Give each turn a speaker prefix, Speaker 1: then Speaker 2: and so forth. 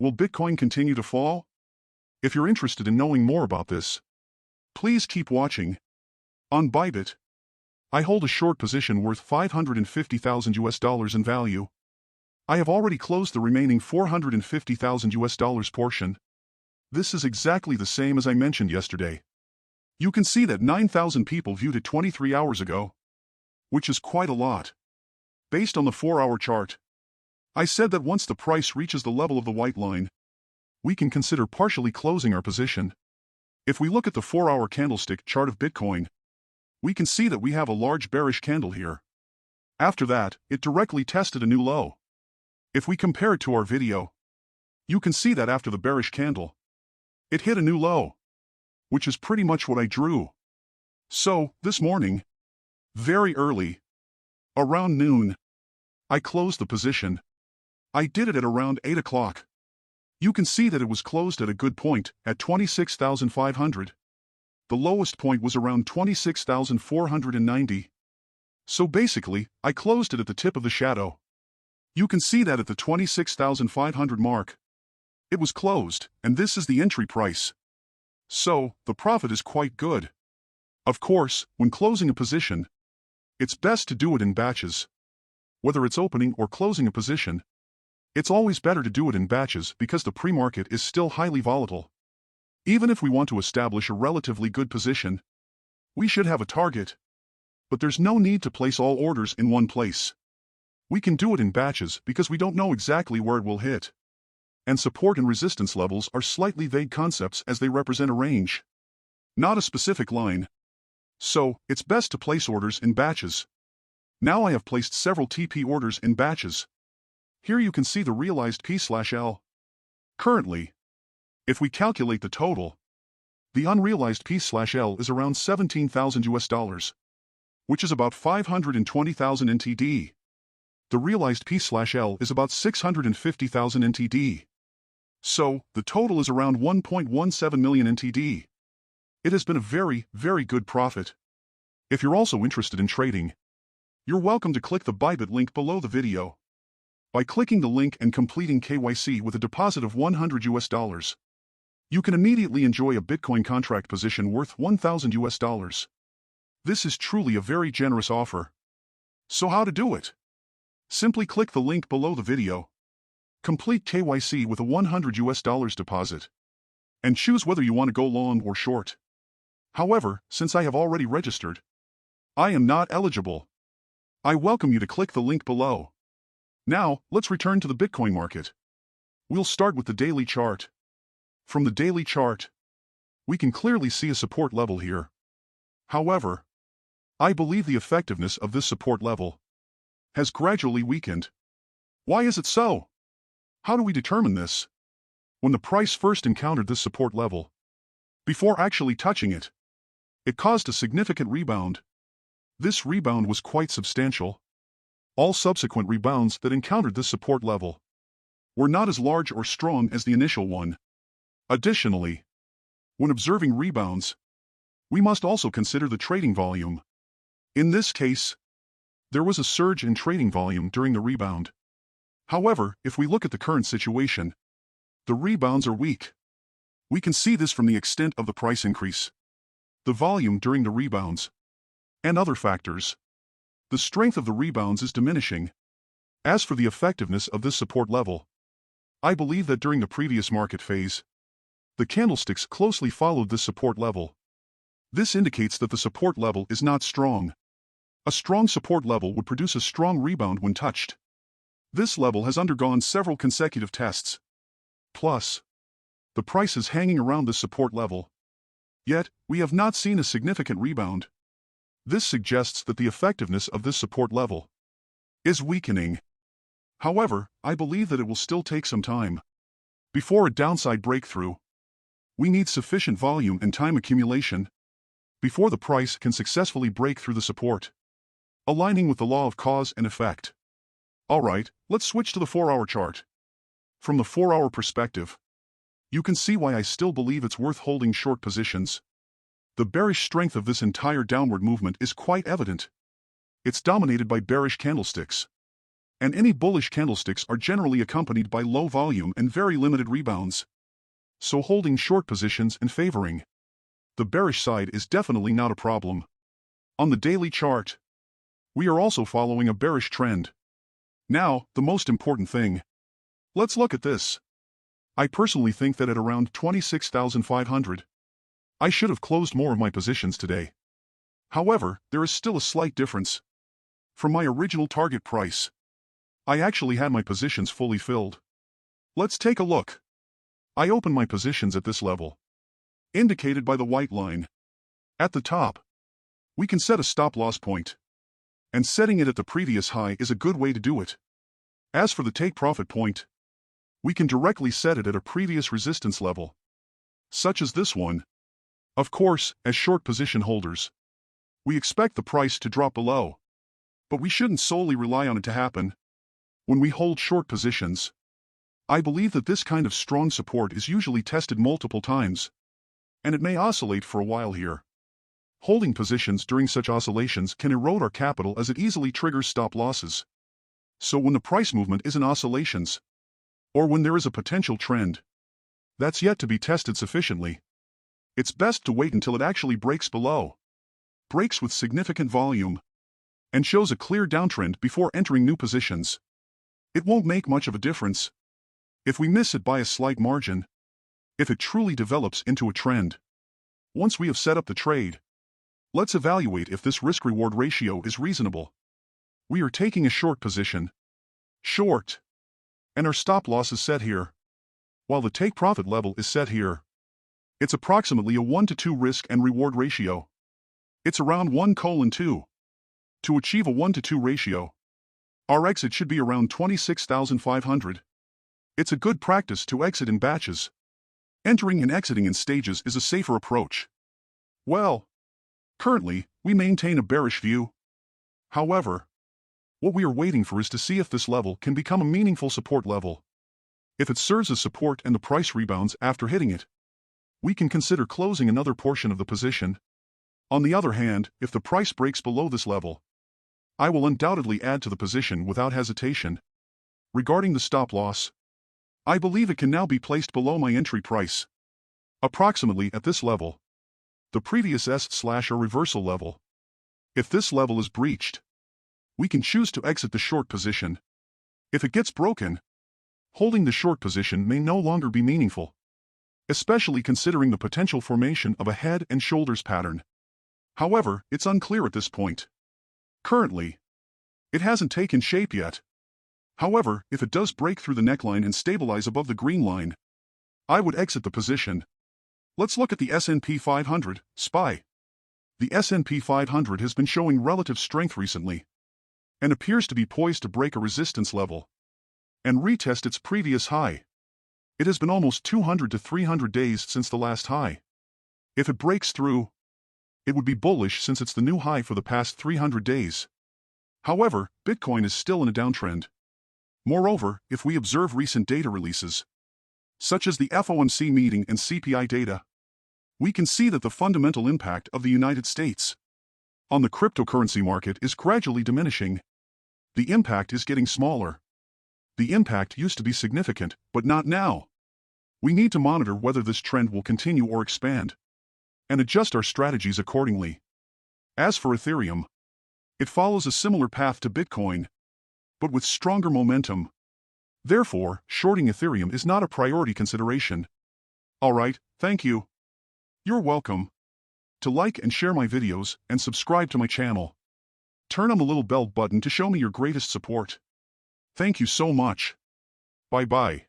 Speaker 1: Will Bitcoin continue to fall? If you're interested in knowing more about this, please keep watching. On Bybit, I hold a short position worth $550,000 in value. I have already closed the remaining $450,000 portion. This is exactly the same as I mentioned yesterday. You can see that 9,000 people viewed it 23 hours ago, which is quite a lot. Based on the 4-hour chart, I said that once the price reaches the level of the white line, we can consider partially closing our position. If we look at the 4-hour candlestick chart of Bitcoin, we can see that we have a large bearish candle here. After that, it directly tested a new low. If we compare it to our video, you can see that after the bearish candle, it hit a new low, which is pretty much what I drew. So, this morning, very early, around noon, I closed the position. I did it at around 8 o'clock. You can see that it was closed at a good point, at 26,500. The lowest point was around 26,490. So basically, I closed it at the tip of the shadow. You can see that at the 26,500 mark, it was closed, and this is the entry price. So, the profit is quite good. Of course, when closing a position, it's best to do it in batches. Whether it's opening or closing a position, it's always better to do it in batches because the pre-market is still highly volatile. Even if we want to establish a relatively good position, we should have a target. But there's no need to place all orders in one place. We can do it in batches because we don't know exactly where it will hit. And support and resistance levels are slightly vague concepts as they represent a range, not a specific line. So, it's best to place orders in batches. Now I have placed several TP orders in batches. Here you can see the realized P/L. Currently, if we calculate the total, the unrealized P/L is around $17,000, which is about 520,000 NTD. The realized P/L is about 650,000 NTD. So, the total is around 1.17 million NTD. It has been a very, very good profit. If you're also interested in trading, you're welcome to click the Bybit link below the video. By clicking the link and completing KYC with a deposit of $100, you can immediately enjoy a Bitcoin contract position worth $1,000. This is truly a very generous offer. So how to do it? Simply click the link below the video, complete KYC with a $100 deposit, and choose whether you want to go long or short. However, since I have already registered, I am not eligible. I welcome you to click the link below. Now, let's return to the Bitcoin market. We'll start with the daily chart. From the daily chart, we can clearly see a support level here. However, I believe the effectiveness of this support level has gradually weakened. Why is it so? How do we determine this? When the price first encountered this support level, before actually touching it, it caused a significant rebound. This rebound was quite substantial. All subsequent rebounds that encountered this support level were not as large or strong as the initial one. Additionally, when observing rebounds, we must also consider the trading volume. In this case, there was a surge in trading volume during the rebound. However, if we look at the current situation, the rebounds are weak. We can see this from the extent of the price increase, the volume during the rebounds, and other factors. The strength of the rebounds is diminishing. As for the effectiveness of this support level, I believe that during the previous market phase, the candlesticks closely followed this support level. This indicates that the support level is not strong. A strong support level would produce a strong rebound when touched. This level has undergone several consecutive tests. Plus, the price is hanging around this support level. Yet, we have not seen a significant rebound. This suggests that the effectiveness of this support level is weakening. However, I believe that it will still take some time. Before a downside breakthrough, we need sufficient volume and time accumulation before the price can successfully break through the support, aligning with the law of cause and effect. Alright, let's switch to the 4-hour chart. From the 4-hour perspective, you can see why I still believe it's worth holding short positions. The bearish strength of this entire downward movement is quite evident. It's dominated by bearish candlesticks. And any bullish candlesticks are generally accompanied by low volume and very limited rebounds. So holding short positions and favoring the bearish side is definitely not a problem. On the daily chart, we are also following a bearish trend. Now, the most important thing. Let's look at this. I personally think that at around 26,500, I should have closed more of my positions today. However, there is still a slight difference. From my original target price, I actually had my positions fully filled. Let's take a look. I opened my positions at this level, indicated by the white line. At the top, we can set a stop-loss point, and setting it at the previous high is a good way to do it. As for the take-profit point, we can directly set it at a previous resistance level, such as this one. Of course, as short position holders, we expect the price to drop below, but we shouldn't solely rely on it to happen. When we hold short positions, I believe that this kind of strong support is usually tested multiple times, and it may oscillate for a while here. Holding positions during such oscillations can erode our capital as it easily triggers stop losses. So when the price movement is in oscillations, or when there is a potential trend that's yet to be tested sufficiently, it's best to wait until it actually breaks with significant volume, and shows a clear downtrend before entering new positions. It won't make much of a difference if we miss it by a slight margin, if it truly develops into a trend. Once we have set up the trade, let's evaluate if this risk-reward ratio is reasonable. We are taking a short position, short, and our stop loss is set here, while the take-profit level is set here. It's approximately a 1-to-2 risk and reward ratio. It's around 1:2. To achieve a 1-to-2 ratio, our exit should be around 26,500. It's a good practice to exit in batches. Entering and exiting in stages is a safer approach. Well, currently, we maintain a bearish view. However, what we are waiting for is to see if this level can become a meaningful support level. If it serves as support and the price rebounds after hitting it, we can consider closing another portion of the position. On the other hand, if the price breaks below this level, I will undoubtedly add to the position without hesitation. Regarding the stop loss, I believe it can now be placed below my entry price, approximately at this level, the previous S/or reversal level. If this level is breached, we can choose to exit the short position. If it gets broken, holding the short position may no longer be meaningful, especially considering the potential formation of a head and shoulders pattern. However, it's unclear at this point. Currently, it hasn't taken shape yet. However, if it does break through the neckline and stabilize above the green line, I would exit the position. Let's look at the S&P 500, SPY. The S&P 500 has been showing relative strength recently, and appears to be poised to break a resistance level and retest its previous high. It has been almost 200 to 300 days since the last high. If it breaks through, it would be bullish since it's the new high for the past 300 days. However, Bitcoin is still in a downtrend. Moreover, if we observe recent data releases, such as the FOMC meeting and CPI data, we can see that the fundamental impact of the United States on the cryptocurrency market is gradually diminishing. The impact is getting smaller. The impact used to be significant, but not now. We need to monitor whether this trend will continue or expand, and adjust our strategies accordingly. As for Ethereum, it follows a similar path to Bitcoin, but with stronger momentum. Therefore, shorting Ethereum is not a priority consideration. Alright, thank you. You're welcome. To like and share my videos and subscribe to my channel. Turn on the little bell button to show me your greatest support. Thank you so much. Bye-bye.